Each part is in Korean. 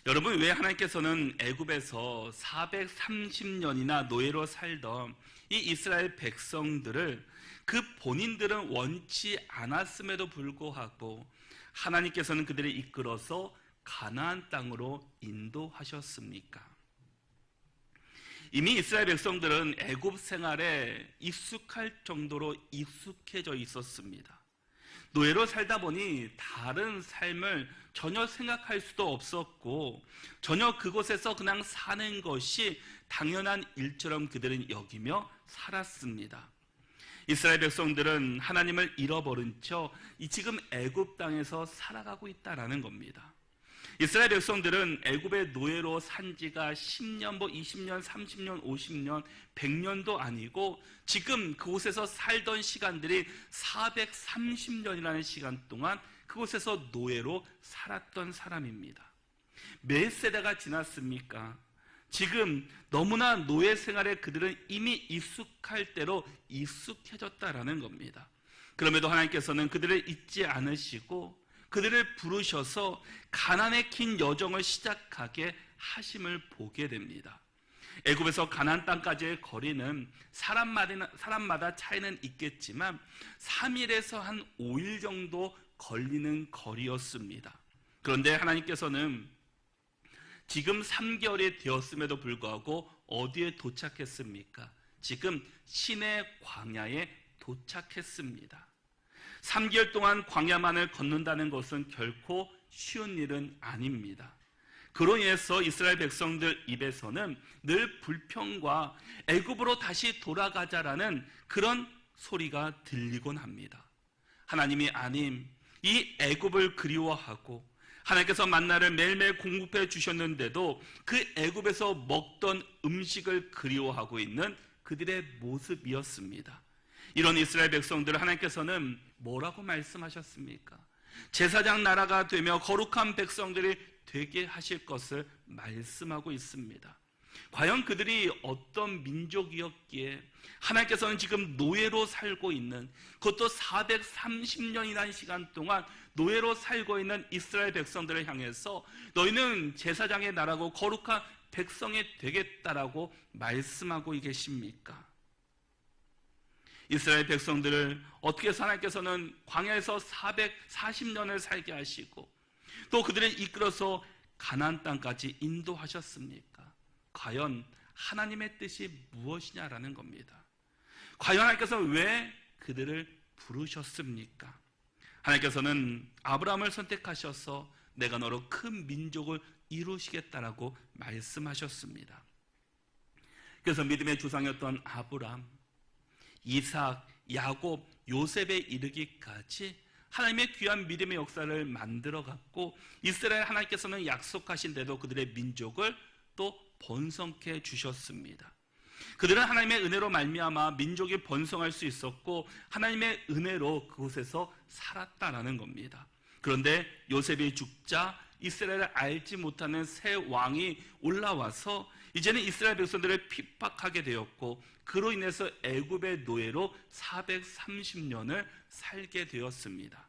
여러분, 왜 하나님께서는 애굽에서 430년이나 노예로 살던 이 이스라엘 백성들을 그 본인들은 원치 않았음에도 불구하고 하나님께서는 그들을 이끌어서 가나안 땅으로 인도하셨습니까? 이미 이스라엘 백성들은 애굽 생활에 익숙할 정도로 익숙해져 있었습니다. 노예로 살다 보니 다른 삶을 전혀 생각할 수도 없었고 전혀 그곳에서 그냥 사는 것이 당연한 일처럼 그들은 여기며 살았습니다. 이스라엘 백성들은 하나님을 잃어버린 채 지금 애굽 땅에서 살아가고 있다는 겁니다. 이스라엘 백성들은 애굽의 노예로 산 지가 10년, 20년, 30년, 50년, 100년도 아니고 지금 그곳에서 살던 시간들이 430년이라는 시간 동안 그곳에서 노예로 살았던 사람입니다. 몇 세대가 지났습니까? 지금 너무나 노예 생활에 그들은 이미 익숙할 대로 익숙해졌다라는 겁니다. 그럼에도 하나님께서는 그들을 잊지 않으시고 그들을 부르셔서 가나안의 긴 여정을 시작하게 하심을 보게 됩니다. 애굽에서 가나안 땅까지의 거리는 사람마다 차이는 있겠지만 3일에서 한 5일 정도 걸리는 거리였습니다. 그런데 하나님께서는 지금 3개월이 되었음에도 불구하고 어디에 도착했습니까? 지금 시내 광야에 도착했습니다. 3개월 동안 광야만을 걷는다는 것은 결코 쉬운 일은 아닙니다. 그로 인해서 이스라엘 백성들 입에서는 늘 불평과 애굽으로 다시 돌아가자라는 그런 소리가 들리곤 합니다. 하나님이 아님, 이 애굽을 그리워하고 하나님께서 만나를 매일매일 공급해 주셨는데도 그 애굽에서 먹던 음식을 그리워하고 있는 그들의 모습이었습니다. 이런 이스라엘 백성들을 하나님께서는 뭐라고 말씀하셨습니까? 제사장 나라가 되며 거룩한 백성들이 되게 하실 것을 말씀하고 있습니다. 과연 그들이 어떤 민족이었기에 하나님께서는 지금 노예로 살고 있는, 그것도 430년이라는 시간 동안 노예로 살고 있는 이스라엘 백성들을 향해서 너희는 제사장의 나라고 거룩한 백성이 되겠다라고 말씀하고 계십니까? 이스라엘 백성들을 어떻게 해서 하나님께서는 광야에서 440년을 살게 하시고 또 그들을 이끌어서 가나안 땅까지 인도하셨습니까? 과연 하나님의 뜻이 무엇이냐라는 겁니다. 과연 하나님께서 왜 그들을 부르셨습니까? 하나님께서는 아브라함을 선택하셔서 내가 너로 큰 민족을 이루시겠다라고 말씀하셨습니다. 그래서 믿음의 조상이었던 아브라함, 이삭, 야곱, 요셉에 이르기까지 하나님의 귀한 믿음의 역사를 만들어갔고 이스라엘 하나님께서는 약속하신 대로 그들의 민족을 또 번성케 주셨습니다. 그들은 하나님의 은혜로 말미암아 민족이 번성할 수 있었고 하나님의 은혜로 그곳에서 살았다라는 겁니다. 그런데 요셉이 죽자 이스라엘을 알지 못하는 새 왕이 올라와서 이제는 이스라엘 백성들을 핍박하게 되었고 그로 인해서 애굽의 노예로 430년을 살게 되었습니다.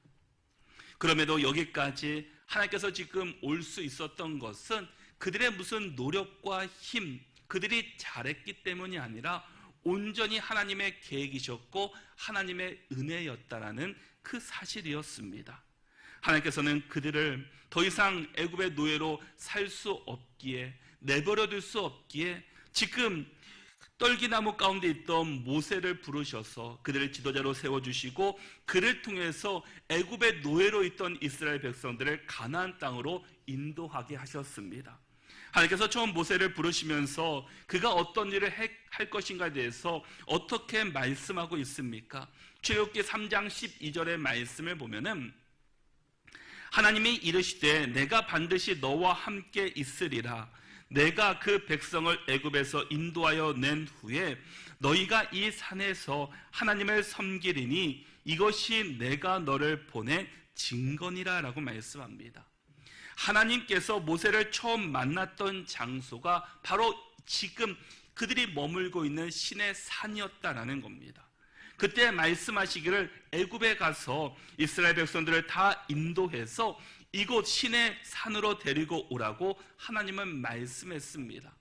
그럼에도 여기까지 하나님께서 지금 올 수 있었던 것은 그들의 무슨 노력과 힘, 그들이 잘했기 때문이 아니라 온전히 하나님의 계획이셨고 하나님의 은혜였다라는 그 사실이었습니다. 하나님께서는 그들을 더 이상 애굽의 노예로 살 수 없기에, 내버려둘 수 없기에 지금 떨기나무 가운데 있던 모세를 부르셔서 그들을 지도자로 세워주시고 그를 통해서 애굽의 노예로 있던 이스라엘 백성들을 가나안 땅으로 인도하게 하셨습니다. 하나님께서 처음 모세를 부르시면서 그가 어떤 일을 할 것인가에 대해서 어떻게 말씀하고 있습니까? 출애굽기 3장 12절의 말씀을 보면은 하나님이 이르시되 내가 반드시 너와 함께 있으리라. 내가 그 백성을 애굽에서 인도하여 낸 후에 너희가 이 산에서 하나님을 섬기리니 이것이 내가 너를 보낸 증거니라 라고 말씀합니다. 하나님께서 모세를 처음 만났던 장소가 바로 지금 그들이 머물고 있는 신의 산이었다라는 겁니다. 그때 말씀하시기를 애굽에 가서 이스라엘 백성들을 다 인도해서 이곳 시내 산으로 데리고 오라고 하나님은 말씀했습니다.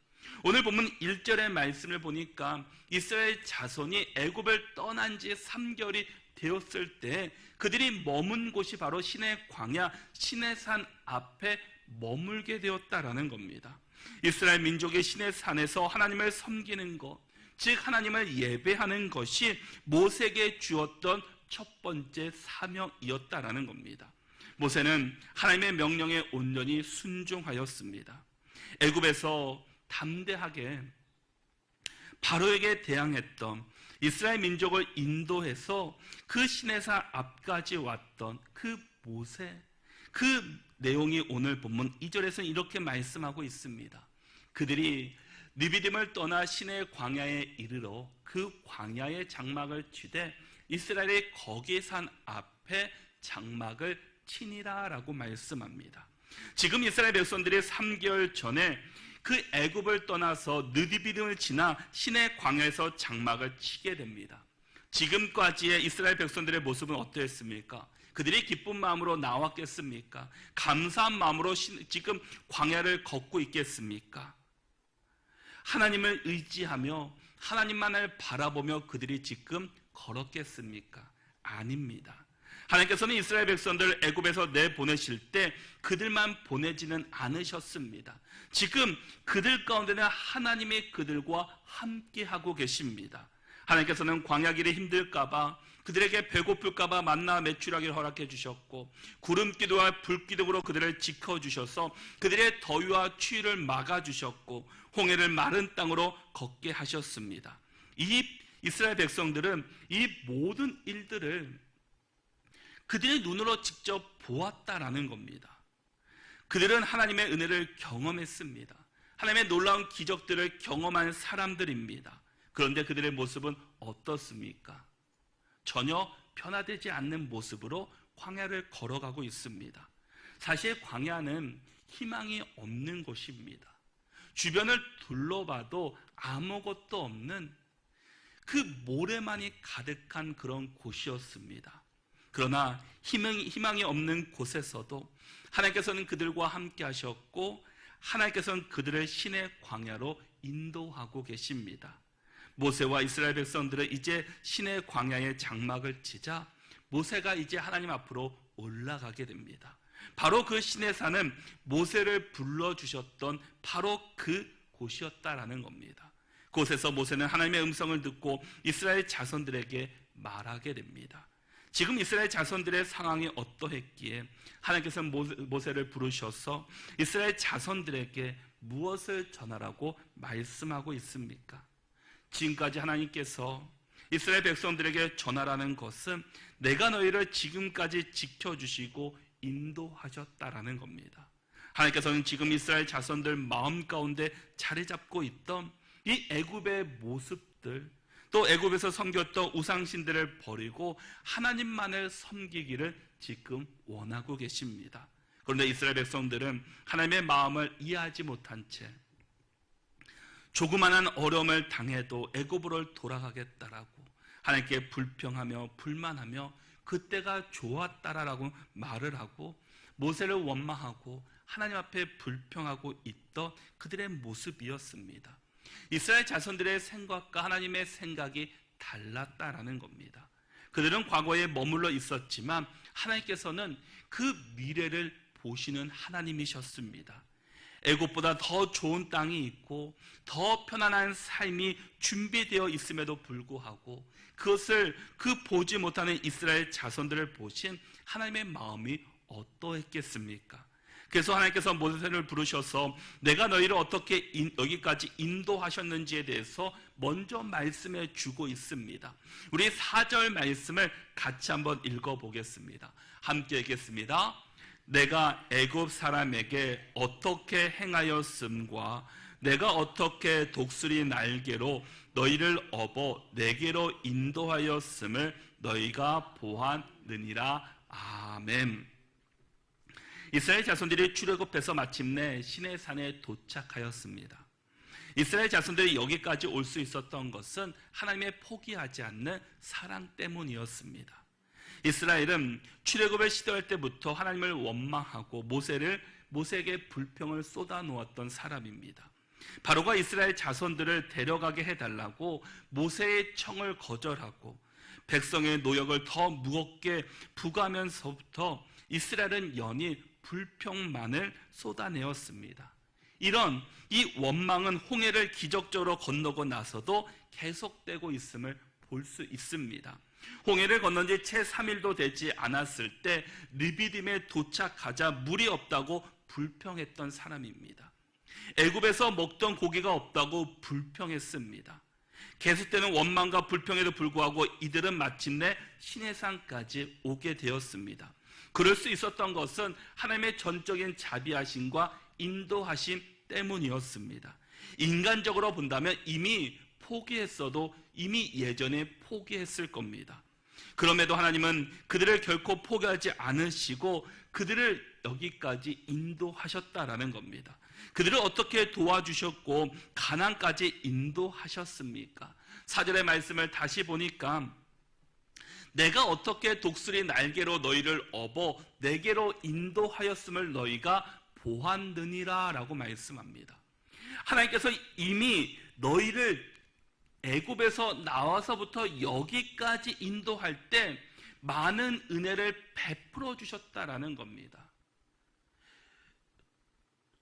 오늘 본문 1절의 말씀을 보니까 이스라엘 자손이 애굽을 떠난 지 3개월이 되었을 때 그들이 머문 곳이 바로 시내 광야, 시내 산 앞에 머물게 되었다라는 겁니다. 이스라엘 민족의 시내 산에서 하나님을 섬기는 것, 즉 하나님을 예배하는 것이 모세에게 주었던 첫 번째 사명이었다라는 겁니다. 모세는 하나님의 명령에 온전히 순종하였습니다. 애굽에서 담대하게 바로에게 대항했던 이스라엘 민족을 인도해서 그 시내산 앞까지 왔던 그 모세, 그 내용이 오늘 본문 2절에서 이렇게 말씀하고 있습니다. 그들이 느비딤을 떠나 시내 광야에 이르러 그 광야의 장막을 치되 이스라엘의 거기 산 앞에 장막을 치니라 라고 말씀합니다. 지금 이스라엘 백성들이 3개월 전에 그 애굽을 떠나서 느비딤을 지나 시내 광야에서 장막을 치게 됩니다. 지금까지의 이스라엘 백성들의 모습은 어떠했습니까? 그들이 기쁜 마음으로 나왔겠습니까? 감사한 마음으로 지금 광야를 걷고 있겠습니까? 하나님을 의지하며 하나님만을 바라보며 그들이 지금 걸었겠습니까? 아닙니다. 하나님께서는 이스라엘 백성들을 애굽에서 내보내실 때 그들만 보내지는 않으셨습니다. 지금 그들 가운데는 하나님이 그들과 함께하고 계십니다. 하나님께서는 광야길이 힘들까봐, 그들에게 배고플까봐 만나 매출하기를 허락해 주셨고, 구름기둥과 불기둥으로 그들을 지켜주셔서 그들의 더위와 추위를 막아주셨고, 홍해를 마른 땅으로 걷게 하셨습니다. 이 이스라엘 백성들은 이 모든 일들을 그들의 눈으로 직접 보았다라는 겁니다. 그들은 하나님의 은혜를 경험했습니다. 하나님의 놀라운 기적들을 경험한 사람들입니다. 그런데 그들의 모습은 어떻습니까? 전혀 변화되지 않는 모습으로 광야를 걸어가고 있습니다. 사실 광야는 희망이 없는 곳입니다. 주변을 둘러봐도 아무것도 없는 그 모래만이 가득한 그런 곳이었습니다. 그러나 희망이 없는 곳에서도 하나님께서는 그들과 함께 하셨고 하나님께서는 그들을 신의 광야로 인도하고 계십니다. 모세와 이스라엘 백성들은 이제 신의 광야에 장막을 치자 모세가 이제 하나님 앞으로 올라가게 됩니다. 바로 그 신의 산은 모세를 불러주셨던 바로 그 곳이었다라는 겁니다. 그곳에서 모세는 하나님의 음성을 듣고 이스라엘 자손들에게 말하게 됩니다. 지금 이스라엘 자손들의 상황이 어떠했기에 하나님께서는 모세를 부르셔서 이스라엘 자손들에게 무엇을 전하라고 말씀하고 있습니까? 지금까지 하나님께서 이스라엘 백성들에게 전하라는 것은 내가 너희를 지금까지 지켜주시고 인도하셨다라는 겁니다. 하나님께서는 지금 이스라엘 자손들 마음 가운데 자리 잡고 있던 이 애굽의 모습들, 또 애굽에서 섬겼던 우상신들을 버리고 하나님만을 섬기기를 지금 원하고 계십니다. 그런데 이스라엘 백성들은 하나님의 마음을 이해하지 못한 채 조그마한 어려움을 당해도 애굽으로 돌아가겠다라고 하나님께 불평하며 불만하며 그때가 좋았다라고 말을 하고 모세를 원망하고 하나님 앞에 불평하고 있던 그들의 모습이었습니다. 이스라엘 자손들의 생각과 하나님의 생각이 달랐다라는 겁니다. 그들은 과거에 머물러 있었지만 하나님께서는 그 미래를 보시는 하나님이셨습니다. 애굽보다 더 좋은 땅이 있고 더 편안한 삶이 준비되어 있음에도 불구하고 그것을 보지 못하는 이스라엘 자손들을 보신 하나님의 마음이 어떠했겠습니까? 그래서 하나님께서 모세를 부르셔서 내가 너희를 어떻게 여기까지 인도하셨는지에 대해서 먼저 말씀해 주고 있습니다. 우리 4절 말씀을 같이 한번 읽어보겠습니다. 함께 읽겠습니다. 내가 애굽 사람에게 어떻게 행하였음과 내가 어떻게 독수리 날개로 너희를 업어 내게로 인도하였음을 너희가 보았느니라. 아멘. 이스라엘 자손들이 출애굽해서 마침내 시내산에 도착하였습니다. 이스라엘 자손들이 여기까지 올 수 있었던 것은 하나님의 포기하지 않는 사랑 때문이었습니다. 이스라엘은 출애굽을 시도할 때부터 하나님을 원망하고 모세에게 불평을 쏟아놓았던 사람입니다. 바로가 이스라엘 자손들을 데려가게 해달라고 모세의 청을 거절하고 백성의 노역을 더 무겁게 부과하면서부터 이스라엘은 연이 불평만을 쏟아내었습니다. 이런 이 원망은 홍해를 기적적으로 건너고 나서도 계속되고 있음을 볼 수 있습니다. 홍해를 건넌 지 채 3일도 되지 않았을 때 르비딤에 도착하자 물이 없다고 불평했던 사람입니다. 애굽에서 먹던 고기가 없다고 불평했습니다. 계속되는 원망과 불평에도 불구하고 이들은 마침내 시내산까지 오게 되었습니다. 그럴 수 있었던 것은 하나님의 전적인 자비하심과 인도하심 때문이었습니다. 인간적으로 본다면 이미 포기했어도 이미 예전에 포기했을 겁니다. 그럼에도 하나님은 그들을 결코 포기하지 않으시고 그들을 여기까지 인도하셨다라는 겁니다. 그들을 어떻게 도와주셨고 가나안까지 인도하셨습니까? 4절의 말씀을 다시 보니까 내가 어떻게 독수리 날개로 너희를 업어 내게로 인도하였음을 너희가 보았느니라 라고 말씀합니다. 하나님께서 이미 너희를 애굽에서 나와서부터 여기까지 인도할 때 많은 은혜를 베풀어 주셨다라는 겁니다.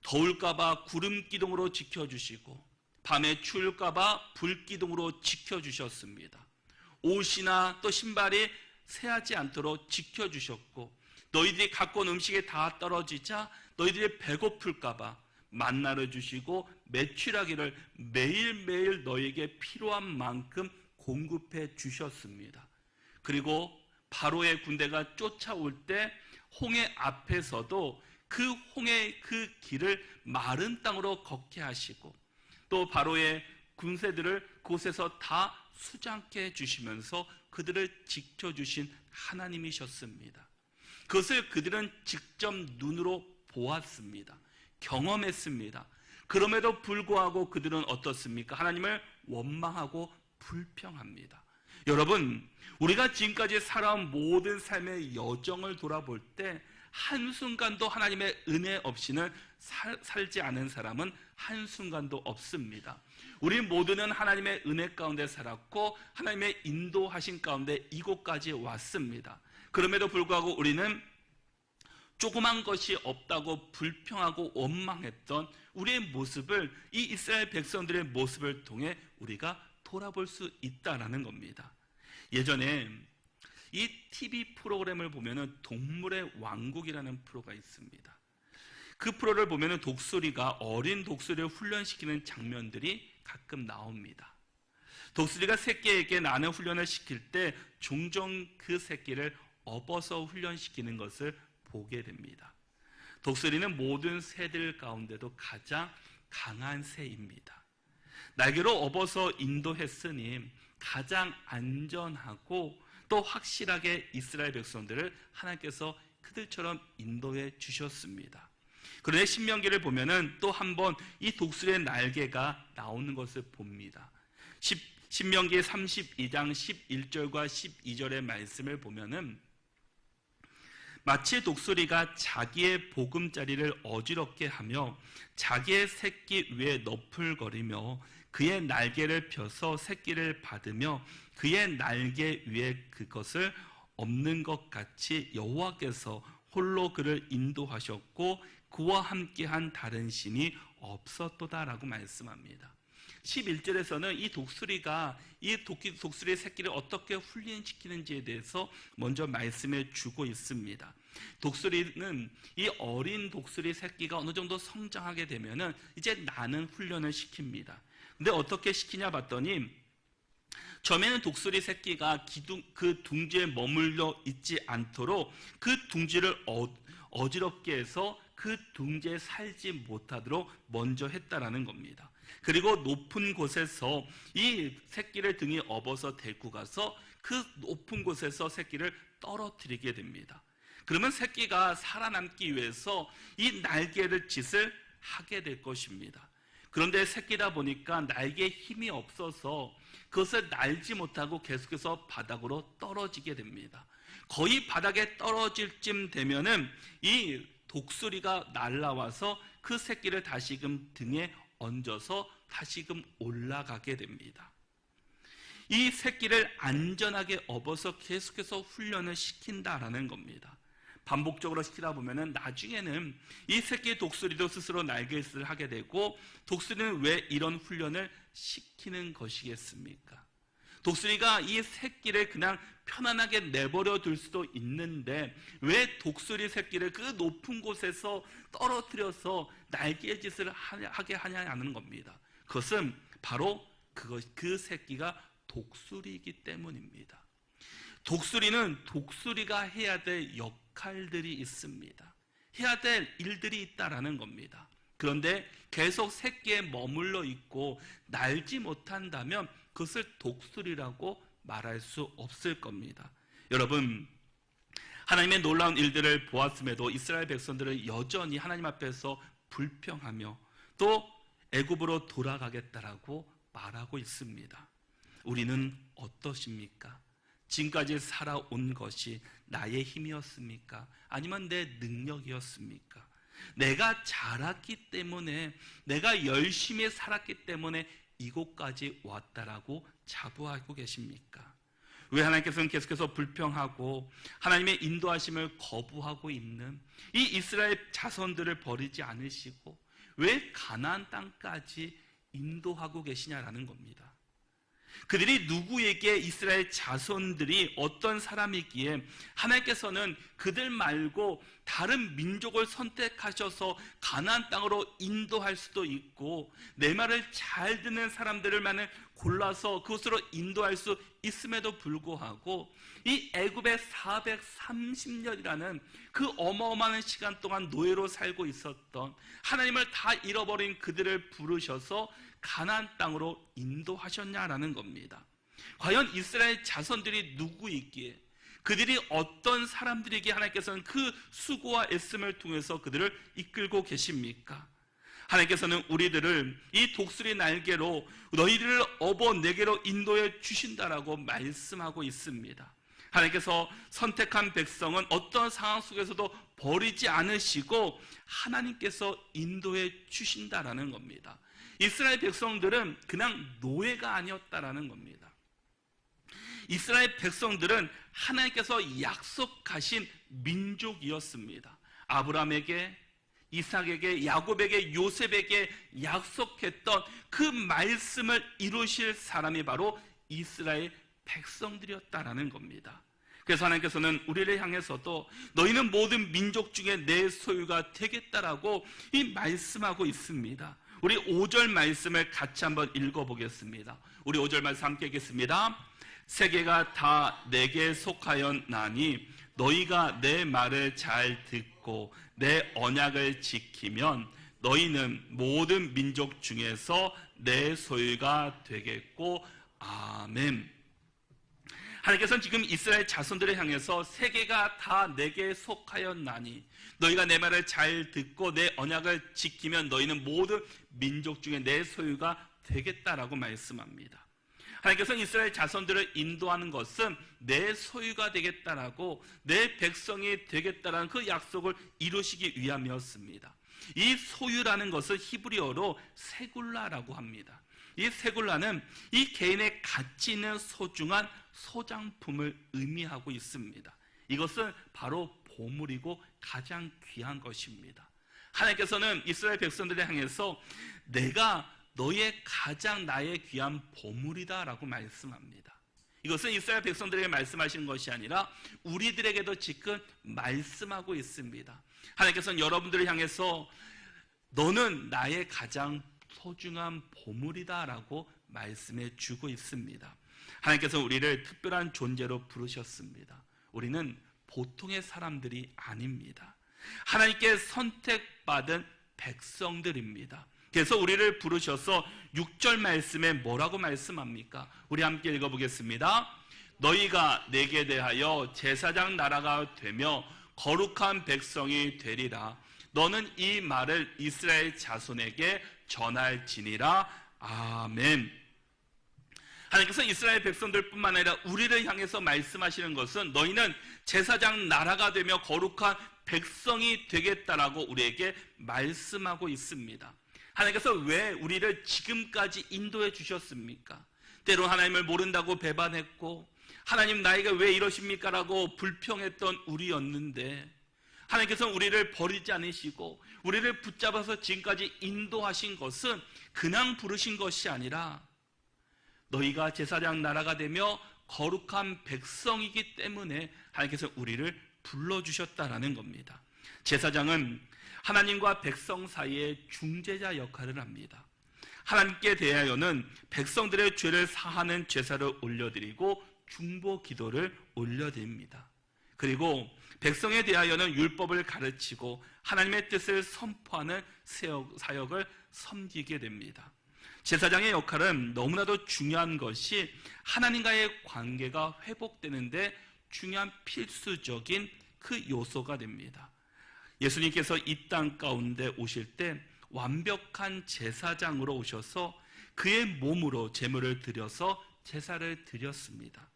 더울까봐 구름 기둥으로 지켜주시고 밤에 추울까봐 불 기둥으로 지켜주셨습니다. 옷이나 또 신발이 새하지 않도록 지켜주셨고 너희들이 갖고 온 음식이 다 떨어지자 너희들이 배고플까봐 만나를 주시고 메추라기를 매일매일 너에게 필요한 만큼 공급해 주셨습니다. 그리고 바로의 군대가 쫓아올 때 홍해 앞에서도 그 홍해의 그 길을 마른 땅으로 걷게 하시고 또 바로의 군세들을 그곳에서 다 수장케 해주시면서 그들을 지켜주신 하나님이셨습니다. 그것을 그들은 직접 눈으로 보았습니다. 경험했습니다. 그럼에도 불구하고 그들은 어떻습니까? 하나님을 원망하고 불평합니다. 여러분, 우리가 지금까지 살아온 모든 삶의 여정을 돌아볼 때 한순간도 하나님의 은혜 없이는 살지 않은 사람은 한순간도 없습니다. 우리 모두는 하나님의 은혜 가운데 살았고 하나님의 인도하신 가운데 이곳까지 왔습니다. 그럼에도 불구하고 우리는 조그만 것이 없다고 불평하고 원망했던 우리의 모습을 이 이스라엘 백성들의 모습을 통해 우리가 돌아볼 수 있다라는 겁니다. 예전에 이 TV 프로그램을 보면은 동물의 왕국이라는 프로가 있습니다. 그 프로를 보면은 독수리가 어린 독수리를 훈련시키는 장면들이 가끔 나옵니다. 독수리가 새끼에게 나는 훈련을 시킬 때 종종 그 새끼를 업어서 훈련시키는 것을 보게 됩니다. 독수리는 모든 새들 가운데도 가장 강한 새입니다. 날개로 업어서 인도했으니 가장 안전하고 또 확실하게 이스라엘 백성들을 하나님께서 그들처럼 인도해 주셨습니다. 그런데 신명기를 보면은 또 한 번 이 독수리의 날개가 나오는 것을 봅니다. 신명기 32장 11절과 12절의 말씀을 보면은 마치 독수리가 자기의 보금자리를 어지럽게 하며 자기의 새끼 위에 너풀거리며 그의 날개를 펴서 새끼를 받으며 그의 날개 위에 그것을 엎는 것 같이 여호와께서 홀로 그를 인도하셨고 그와 함께한 다른 신이 없었도다라고 말씀합니다. 11절에서는 이 독수리가 독수리의 새끼를 어떻게 훈련시키는지에 대해서 먼저 말씀해 주고 있습니다. 독수리는 이 어린 독수리 새끼가 어느 정도 성장하게 되면은 이제 나는 훈련을 시킵니다. 근데 어떻게 시키냐 봤더니 처음에는 독수리 새끼가 그 둥지에 머물러 있지 않도록 그 둥지를 어지럽게 해서 그 둥지에 살지 못하도록 먼저 했다라는 겁니다. 그리고 높은 곳에서 이 새끼를 등에 업어서 데리고 가서 그 높은 곳에서 새끼를 떨어뜨리게 됩니다. 그러면 새끼가 살아남기 위해서 이 날개를 짓을 하게 될 것입니다. 그런데 새끼다 보니까 날개에 힘이 없어서 그것을 날지 못하고 계속해서 바닥으로 떨어지게 됩니다. 거의 바닥에 떨어질 쯤 되면은 이 독수리가 날아와서 그 새끼를 다시금 등에 얹어서 다시금 올라가게 됩니다. 이 새끼를 안전하게 업어서 계속해서 훈련을 시킨다라는 겁니다. 반복적으로 시키다 보면은 나중에는 이 새끼 독수리도 스스로 날갯짓을 하게 되고, 독수리는 왜 이런 훈련을 시키는 것이겠습니까? 독수리가 이 새끼를 그냥 편안하게 내버려 둘 수도 있는데 왜 독수리 새끼를 그 높은 곳에서 떨어뜨려서 날갯짓을 하게 하냐는 겁니다. 그것은 바로 그 새끼가 독수리이기 때문입니다. 독수리는 독수리가 해야 될 역할들이 있습니다. 해야 될 일들이 있다라는 겁니다. 그런데 계속 새끼에 머물러 있고 날지 못한다면 그것을 독수리라고 말할 수 없을 겁니다. 여러분, 하나님의 놀라운 일들을 보았음에도 이스라엘 백성들은 여전히 하나님 앞에서 불평하며 또 애굽으로 돌아가겠다라고 말하고 있습니다. 우리는 어떠십니까? 지금까지 살아온 것이 나의 힘이었습니까? 아니면 내 능력이었습니까? 내가 잘했기 때문에, 내가 열심히 살았기 때문에 이곳까지 왔다라고 자부하고 계십니까? 왜 하나님께서는 계속해서 불평하고 하나님의 인도하심을 거부하고 있는 이 이스라엘 자손들을 버리지 않으시고 왜 가나안 땅까지 인도하고 계시냐라는 겁니다. 그들이 누구에게, 이스라엘 자손들이 어떤 사람이기에 하나님께서는 그들 말고 다른 민족을 선택하셔서 가나안 땅으로 인도할 수도 있고, 내 말을 잘 듣는 사람들만을 골라서 그곳으로 인도할 수 있음에도 불구하고 이 애굽의 430년이라는 그 어마어마한 시간 동안 노예로 살고 있었던, 하나님을 다 잃어버린 그들을 부르셔서 가나안 땅으로 인도하셨냐라는 겁니다. 과연 이스라엘 자손들이 누구이기에, 그들이 어떤 사람들이기에 하나님께서는 그 수고와 애씀을 통해서 그들을 이끌고 계십니까? 하나님께서는 우리들을 이 독수리 날개로 너희들을 업어 내게로 인도해 주신다라고 말씀하고 있습니다. 하나님께서 선택한 백성은 어떤 상황 속에서도 버리지 않으시고 하나님께서 인도해 주신다라는 겁니다. 이스라엘 백성들은 그냥 노예가 아니었다라는 겁니다. 이스라엘 백성들은 하나님께서 약속하신 민족이었습니다. 아브라함에게, 이삭에게, 야곱에게, 요셉에게 약속했던 그 말씀을 이루실 사람이 바로 이스라엘 백성들이었다라는 겁니다. 그래서 하나님께서는 우리를 향해서도 너희는 모든 민족 중에 내 소유가 되겠다라고 이 말씀하고 있습니다. 우리 5절 말씀을 같이 한번 읽어보겠습니다. 우리 5절 말씀 함께 읽겠습니다. 세계가 다 내게 속하였나니 너희가 내 말을 잘 듣고 내 언약을 지키면 너희는 모든 민족 중에서 내 소유가 되겠고. 아멘. 하나님께서는 지금 이스라엘 자손들을 향해서 세계가 다 내게 속하였나니 너희가 내 말을 잘 듣고 내 언약을 지키면 너희는 모든 민족 중에 내 소유가 되겠다라고 말씀합니다. 하나님께서는 이스라엘 자손들을 인도하는 것은 내 소유가 되겠다라고, 내 백성이 되겠다라는 그 약속을 이루시기 위함이었습니다. 이 소유라는 것을 히브리어로 세굴라라고 합니다. 이 세굴라는 이 개인의 가치 있는 소중한 소장품을 의미하고 있습니다. 이것은 바로 보물이고 가장 귀한 것입니다. 하나님께서는 이스라엘 백성들을 향해서 내가 너의 가장 나의 귀한 보물이다 라고 말씀합니다. 이것은 이스라엘 백성들에게 말씀하시는 것이 아니라 우리들에게도 지금 말씀하고 있습니다. 하나님께서는 여러분들을 향해서 너는 나의 가장 소중한 보물이다 라고 말씀해 주고 있습니다. 하나님께서 우리를 특별한 존재로 부르셨습니다. 우리는 보통의 사람들이 아닙니다. 하나님께 선택받은 백성들입니다. 그래서 우리를 부르셔서 6절 말씀에 뭐라고 말씀합니까? 우리 함께 읽어보겠습니다. 너희가 내게 대하여 제사장 나라가 되며 거룩한 백성이 되리라. 너는 이 말을 이스라엘 자손에게 전할지니라. 아멘. 하나님께서 이스라엘 백성들뿐만 아니라 우리를 향해서 말씀하시는 것은 너희는 제사장 나라가 되며 거룩한 백성이 되겠다라고 우리에게 말씀하고 있습니다. 하나님께서 왜 우리를 지금까지 인도해 주셨습니까? 때로 하나님을 모른다고 배반했고 하나님 나에게 왜 이러십니까? 라고 불평했던 우리였는데 하나님께서 우리를 버리지 않으시고 우리를 붙잡아서 지금까지 인도하신 것은 그냥 부르신 것이 아니라 너희가 제사장 나라가 되며 거룩한 백성이기 때문에 하나님께서 우리를 불러주셨다라는 겁니다. 제사장은 하나님과 백성 사이의 중재자 역할을 합니다. 하나님께 대하여는 백성들의 죄를 사하는 제사를 올려드리고 중보 기도를 올려드립니다. 그리고 백성에 대하여는 율법을 가르치고 하나님의 뜻을 선포하는 사역을 섬기게 됩니다. 제사장의 역할은 너무나도 중요한 것이 하나님과의 관계가 회복되는데 중요한 필수적인 그 요소가 됩니다. 예수님께서 이 땅 가운데 오실 때 완벽한 제사장으로 오셔서 그의 몸으로 제물을 드려서 제사를 드렸습니다.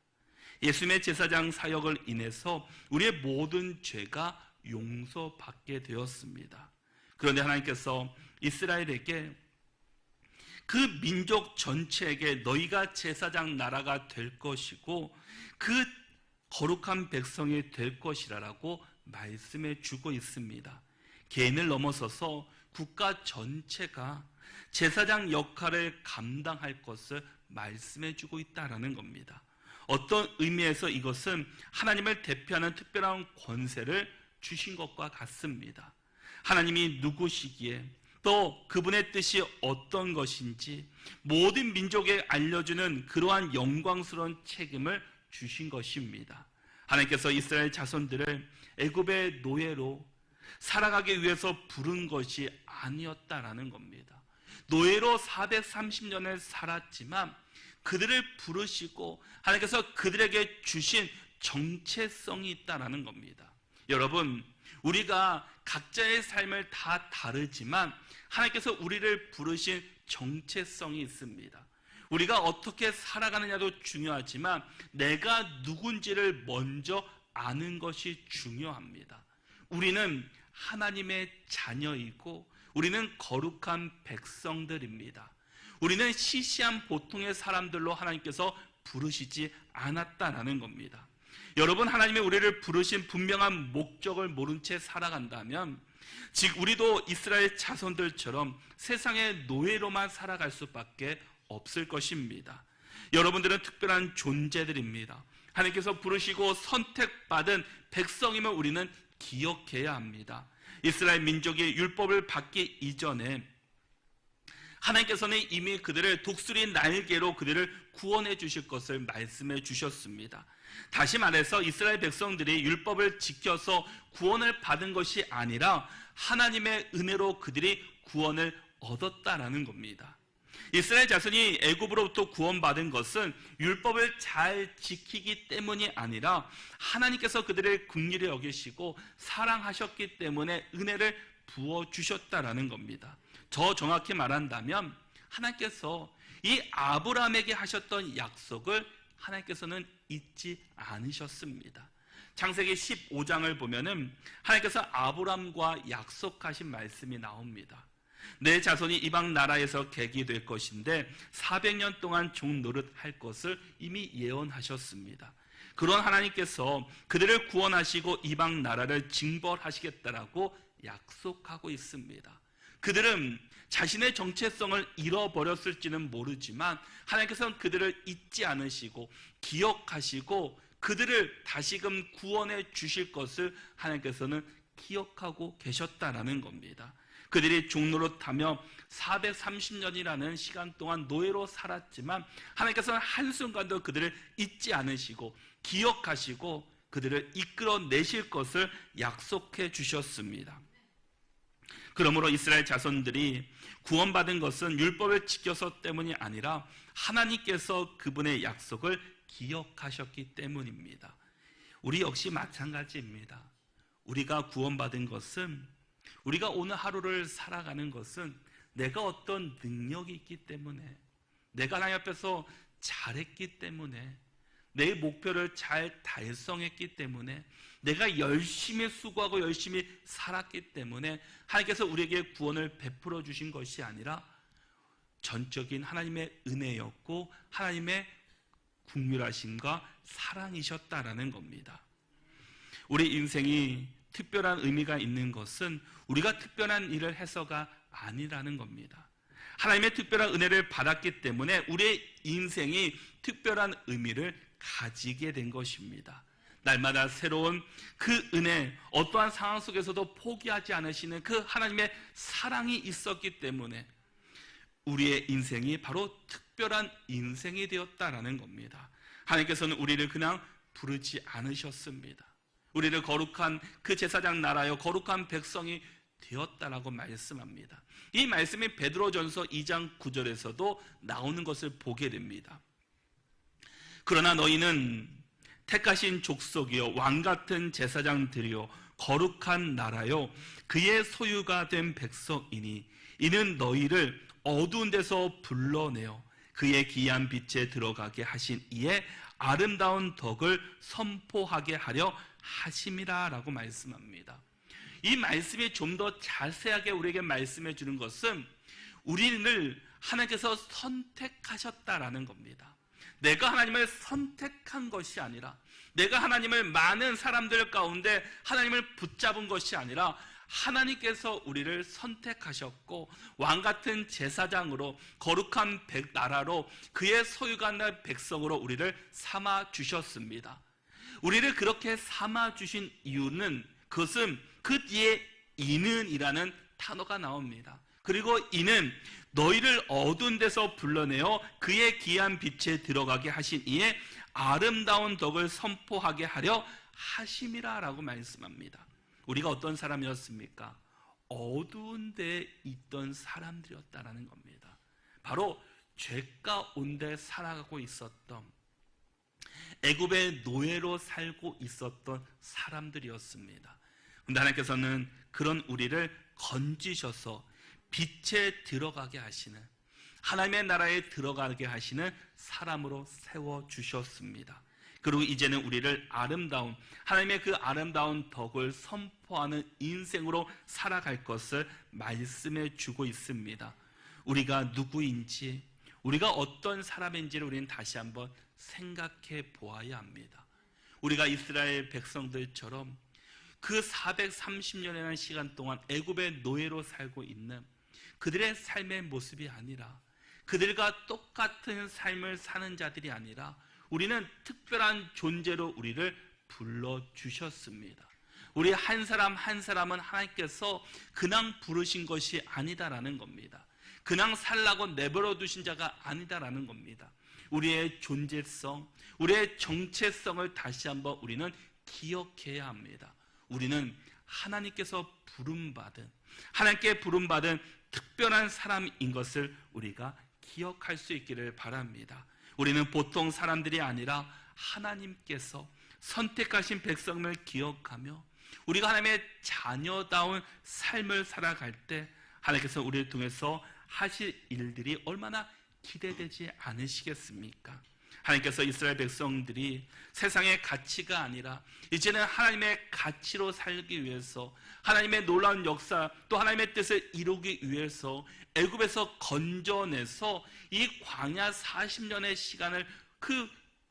예수님의 제사장 사역을 인해서 우리의 모든 죄가 용서받게 되었습니다. 그런데 하나님께서 이스라엘에게 그 민족 전체에게 너희가 제사장 나라가 될 것이고 그 거룩한 백성이 될 것이라고 말씀해 주고 있습니다. 개인을 넘어서서 국가 전체가 제사장 역할을 감당할 것을 말씀해 주고 있다는 겁니다. 어떤 의미에서 이것은 하나님을 대표하는 특별한 권세를 주신 것과 같습니다. 하나님이 누구시기에 또 그분의 뜻이 어떤 것인지 모든 민족에 알려주는 그러한 영광스러운 책임을 주신 것입니다. 하나님께서 이스라엘 자손들을 애굽의 노예로 살아가기 위해서 부른 것이 아니었다라는 겁니다. 노예로 430년을 살았지만 그들을 부르시고 하나님께서 그들에게 주신 정체성이 있다라는 겁니다. 여러분, 우리가 각자의 삶을 다 다르지만 하나님께서 우리를 부르신 정체성이 있습니다. 우리가 어떻게 살아가느냐도 중요하지만 내가 누군지를 먼저 아는 것이 중요합니다. 우리는 하나님의 자녀이고 우리는 거룩한 백성들입니다. 우리는 시시한 보통의 사람들로 하나님께서 부르시지 않았다라는 겁니다. 여러분, 하나님이 우리를 부르신 분명한 목적을 모른 채 살아간다면 즉 우리도 이스라엘 자손들처럼 세상의 노예로만 살아갈 수밖에 없을 것입니다. 여러분들은 특별한 존재들입니다. 하나님께서 부르시고 선택받은 백성임을 우리는 기억해야 합니다. 이스라엘 민족이 율법을 받기 이전에 하나님께서는 이미 그들을 독수리 날개로 그들을 구원해 주실 것을 말씀해 주셨습니다. 다시 말해서 이스라엘 백성들이 율법을 지켜서 구원을 받은 것이 아니라 하나님의 은혜로 그들이 구원을 얻었다라는 겁니다. 이스라엘 자손이 애굽으로부터 구원받은 것은 율법을 잘 지키기 때문이 아니라 하나님께서 그들을 긍휼히 여기시고 사랑하셨기 때문에 은혜를 부어주셨다라는 겁니다. 더 정확히 말한다면 하나님께서 이 아브라함에게 하셨던 약속을 하나님께서는 잊지 않으셨습니다. 창세기 15장을 보면은 하나님께서 아브라함과 약속하신 말씀이 나옵니다. 내 자손이 이방 나라에서 객이 될 것인데 400년 동안 종 노릇할 것을 이미 예언하셨습니다. 그런 하나님께서 그들을 구원하시고 이방 나라를 징벌하시겠다라고 약속하고 있습니다. 그들은 자신의 정체성을 잃어버렸을지는 모르지만 하나님께서는 그들을 잊지 않으시고 기억하시고 그들을 다시금 구원해 주실 것을 하나님께서는 기억하고 계셨다라는 겁니다. 그들이 종노릇하며 430년이라는 시간 동안 노예로 살았지만 하나님께서는 한순간도 그들을 잊지 않으시고 기억하시고 그들을 이끌어내실 것을 약속해 주셨습니다. 그러므로 이스라엘 자손들이 구원받은 것은 율법을 지켜서 때문이 아니라 하나님께서 그분의 약속을 기억하셨기 때문입니다. 우리 역시 마찬가지입니다. 우리가 구원받은 것은 우리가 오늘 하루를 살아가는 것은 내가 어떤 능력이 있기 때문에, 내가 하나님 앞에서 잘했기 때문에, 내 목표를 잘 달성했기 때문에, 내가 열심히 수고하고 열심히 살았기 때문에 하나님께서 우리에게 구원을 베풀어 주신 것이 아니라 전적인 하나님의 은혜였고 하나님의 국률하심과 사랑이셨다라는 겁니다. 우리 인생이 특별한 의미가 있는 것은 우리가 특별한 일을 해서가 아니라는 겁니다. 하나님의 특별한 은혜를 받았기 때문에 우리의 인생이 특별한 의미를 가지게 된 것입니다. 날마다 새로운 그 은혜, 어떠한 상황 속에서도 포기하지 않으시는 그 하나님의 사랑이 있었기 때문에 우리의 인생이 바로 특별한 인생이 되었다라는 겁니다. 하나님께서는 우리를 그냥 부르지 않으셨습니다. 우리를 거룩한 그 제사장 나라여 거룩한 백성이 되었다라고 말씀합니다. 이 말씀이 베드로전서 2장 9절에서도 나오는 것을 보게 됩니다. 그러나 너희는 택하신 족속이요 왕같은 제사장들이요 거룩한 나라요 그의 소유가 된 백성이니 이는 너희를 어두운 데서 불러내어 그의 기이한 빛에 들어가게 하신 이의 아름다운 덕을 선포하게 하려 하심이라 라고 말씀합니다. 이 말씀이 좀 더 자세하게 우리에게 말씀해 주는 것은 우리를 하나님께서 선택하셨다라는 겁니다. 내가 하나님을 선택한 것이 아니라, 내가 하나님을 많은 사람들 가운데 하나님을 붙잡은 것이 아니라 하나님께서 우리를 선택하셨고 왕같은 제사장으로 거룩한 나라로 그의 소유가 된 백성으로 우리를 삼아 주셨습니다. 우리를 그렇게 삼아 주신 이유는, 그것은 그 뒤에 이는 이라는 단어가 나옵니다. 그리고 이는 너희를 어두운 데서 불러내어 그의 기이한 빛에 들어가게 하신 이의 아름다운 덕을 선포하게 하려 하심이라 라고 말씀합니다. 우리가 어떤 사람이었습니까? 어두운 데에 있던 사람들이었다라는 겁니다. 바로 죄 가운데 살아가고 있었던, 애굽의 노예로 살고 있었던 사람들이었습니다. 그런데 하나님께서는 그런 우리를 건지셔서 빛에 들어가게 하시는, 하나님의 나라에 들어가게 하시는 사람으로 세워주셨습니다. 그리고 이제는 우리를 아름다운, 하나님의 그 아름다운 덕을 선포하는 인생으로 살아갈 것을 말씀해 주고 있습니다. 우리가 누구인지, 우리가 어떤 사람인지를 우리는 다시 한번 생각해 보아야 합니다. 우리가 이스라엘 백성들처럼 그 430년이라는 시간 동안 애굽의 노예로 살고 있는 그들의 삶의 모습이 아니라, 그들과 똑같은 삶을 사는 자들이 아니라 우리는 특별한 존재로 우리를 불러주셨습니다. 우리 한 사람 한 사람은 하나님께서 그냥 부르신 것이 아니다라는 겁니다. 그냥 살라고 내버려 두신 자가 아니다라는 겁니다. 우리의 존재성, 우리의 정체성을 다시 한번 우리는 기억해야 합니다. 우리는 하나님께서 부름받은, 하나님께 부름받은 특별한 사람인 것을 우리가 기억할 수 있기를 바랍니다. 우리는 보통 사람들이 아니라 하나님께서 선택하신 백성을 기억하며 우리가 하나님의 자녀다운 삶을 살아갈 때 하나님께서 우리를 통해서 하실 일들이 얼마나 기대되지 않으시겠습니까? 하나님께서 이스라엘 백성들이 세상의 가치가 아니라 이제는 하나님의 가치로 살기 위해서, 하나님의 놀라운 역사 또 하나님의 뜻을 이루기 위해서 애굽에서 건져내서 이 광야 40년의 시간을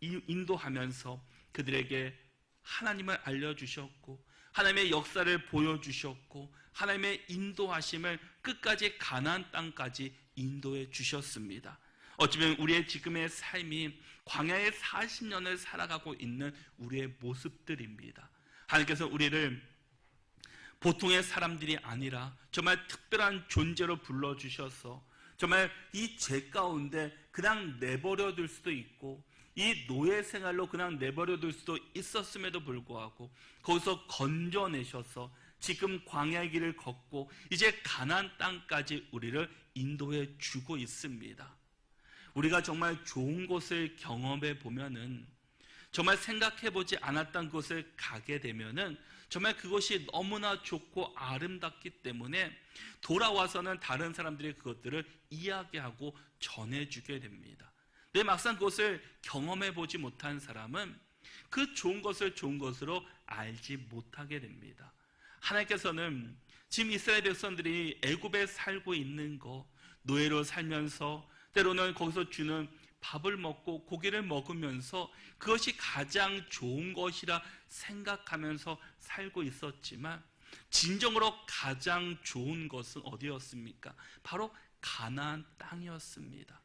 인도하면서 그들에게 하나님을 알려주셨고 하나님의 역사를 보여주셨고 하나님의 인도하심을 끝까지 가나안 땅까지 인도해 주셨습니다. 어쩌면 우리의 지금의 삶이 광야의 40년을 살아가고 있는 우리의 모습들입니다. 하나님께서 우리를 보통의 사람들이 아니라 정말 특별한 존재로 불러주셔서 정말 이 죄 가운데 그냥 내버려 둘 수도 있고 이 노예 생활로 그냥 내버려 둘 수도 있었음에도 불구하고 거기서 건져내셔서 지금 광야의 길을 걷고 이제 가나안 땅까지 우리를 인도해 주고 있습니다. 우리가 정말 좋은 곳을 경험해 보면은 정말 생각해보지 않았던 곳을 가게 되면은 정말 그것이 너무나 좋고 아름답기 때문에 돌아와서는 다른 사람들이 그것들을 이야기하고 전해주게 됩니다. 근데 막상 그것을 경험해보지 못한 사람은 그 좋은 것을 좋은 것으로 알지 못하게 됩니다. 하나님께서는 지금 이스라엘 백성들이 애굽에 살고 있는 거, 노예로 살면서 때로는 거기서 주는 밥을 먹고 고기를 먹으면서 그것이 가장 좋은 것이라 생각하면서 살고 있었지만 진정으로 가장 좋은 것은 어디였습니까? 바로 가나안 땅이었습니다.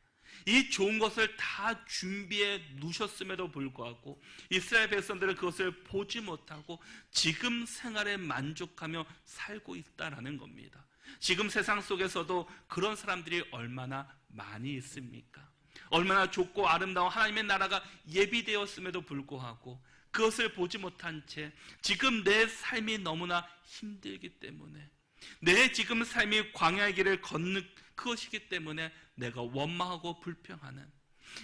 이 좋은 것을 다 준비해 놓으셨음에도 불구하고 이스라엘 백성들은 그것을 보지 못하고 지금 생활에 만족하며 살고 있다라는 겁니다. 지금 세상 속에서도 그런 사람들이 얼마나 많이 있습니까? 얼마나 좋고 아름다운 하나님의 나라가 예비되었음에도 불구하고 그것을 보지 못한 채 지금 내 삶이 너무나 힘들기 때문에 내 지금 삶이 광야의 길을 걷는 그것이기 때문에 내가 원망하고 불평하는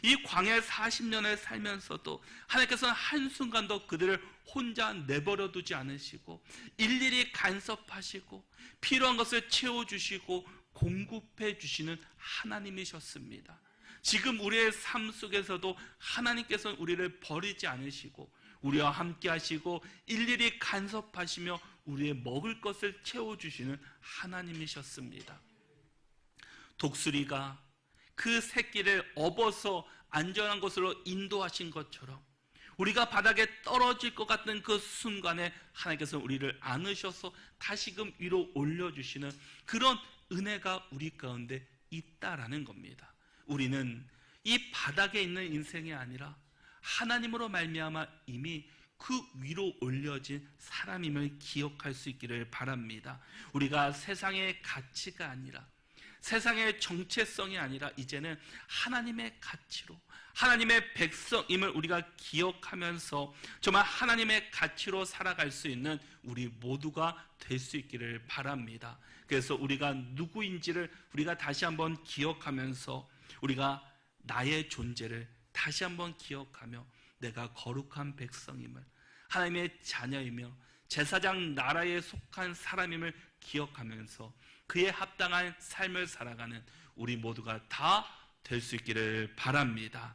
이 광야 40년을 살면서도 하나님께서는 한순간도 그들을 혼자 내버려 두지 않으시고 일일이 간섭하시고 필요한 것을 채워주시고 공급해 주시는 하나님이셨습니다. 지금 우리의 삶 속에서도 하나님께서는 우리를 버리지 않으시고 우리와 함께 하시고 일일이 간섭하시며 우리의 먹을 것을 채워주시는 하나님이셨습니다. 독수리가 그 새끼를 업어서 안전한 곳으로 인도하신 것처럼 우리가 바닥에 떨어질 것 같은 그 순간에 하나님께서 우리를 안으셔서 다시금 위로 올려주시는 그런 은혜가 우리 가운데 있다라는 겁니다. 우리는 이 바닥에 있는 인생이 아니라 하나님으로 말미암아 이미 그 위로 올려진 사람임을 기억할 수 있기를 바랍니다. 우리가 세상의 가치가 아니라 세상의 정체성이 아니라 이제는 하나님의 가치로 하나님의 백성임을 우리가 기억하면서 정말 하나님의 가치로 살아갈 수 있는 우리 모두가 될 수 있기를 바랍니다. 그래서 우리가 누구인지를 우리가 다시 한번 기억하면서 우리가 나의 존재를 다시 한번 기억하며 내가 거룩한 백성임을 하나님의 자녀이며 제사장 나라에 속한 사람임을 기억하면서 그에 합당한 삶을 살아가는 우리 모두가 다 될 수 있기를 바랍니다.